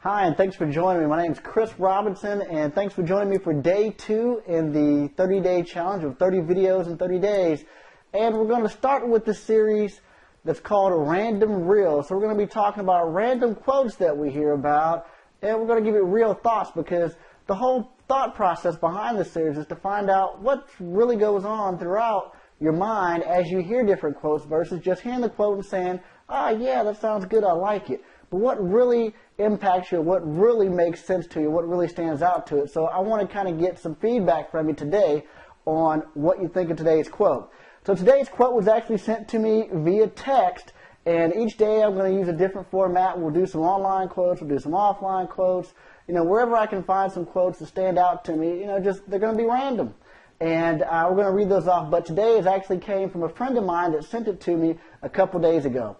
Hi, and thanks for joining me. My name is Chris Robinson, and thanks for joining me for day 2 in the 30-day challenge of 30 videos in 30 days. And we're going to start with the series that's called Random Reels. So we're going to be talking about random quotes that we hear about, and we're going to give it real thoughts, because the whole thought process behind the series is to find out what really goes on throughout your mind as you hear different quotes versus just hearing the quote and saying, yeah, that sounds good, I like it. But what really impacts you, what really makes sense to you, what really stands out to it. So I want to kind of get some feedback from you today on what you think of today's quote. So today's quote was actually sent to me via text, and each day I'm going to use a different format. We'll do some online quotes, we'll do some offline quotes. Wherever I can find some quotes that stand out to me, they're going to be random. And we're going to read those off. But today it actually came from a friend of mine that sent it to me a couple days ago.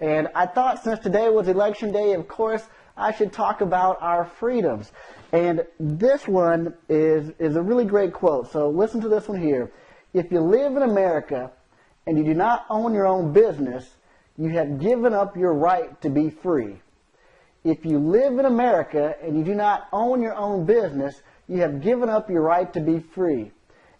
And I thought, since today was election day, of course, I should talk about our freedoms. And this one is a really great quote. So listen to this one here. If you live in America and you do not own your own business, you have given up your right to be free. If you live in America and you do not own your own business, you have given up your right to be free.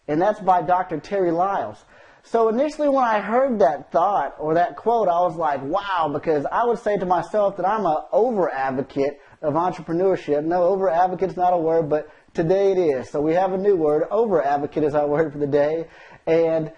And that's by Dr. Terry Lyles. So initially when I heard that thought or that quote, I was like, wow, because I would say to myself that I'm an over-advocate of entrepreneurship. No, over-advocate is not a word, but today it is. So we have a new word. Over-advocate is our word for the day. And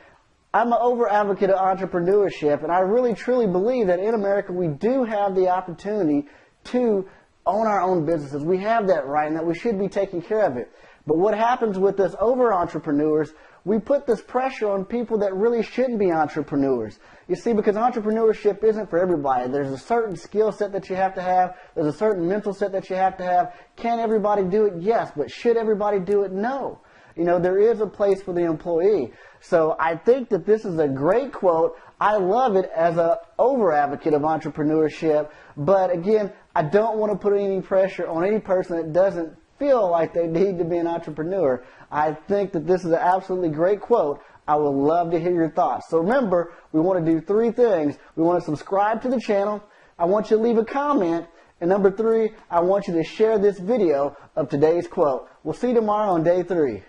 I'm an over-advocate of entrepreneurship, and I really truly believe that in America we do have the opportunity to own our own businesses. We have that right, and that we should be taking care of it. But what happens with us over-entrepreneurs, we put this pressure on people that really shouldn't be entrepreneurs. You see, because entrepreneurship isn't for everybody. There's a certain skill set that you have to have. There's a certain mental set that you have to have. Can everybody do it? Yes. But should everybody do it? No. There is a place for the employee. So I think that this is a great quote. I love it as an over-advocate of entrepreneurship. But again, I don't want to put any pressure on any person that doesn't feel like they need to be an entrepreneur. I think that this is an absolutely great quote. I would love to hear your thoughts. So remember, we want to do 3 things. We want to subscribe to the channel. I want you to leave a comment. And number 3, I want you to share this video of today's quote. We'll see you tomorrow on day 3.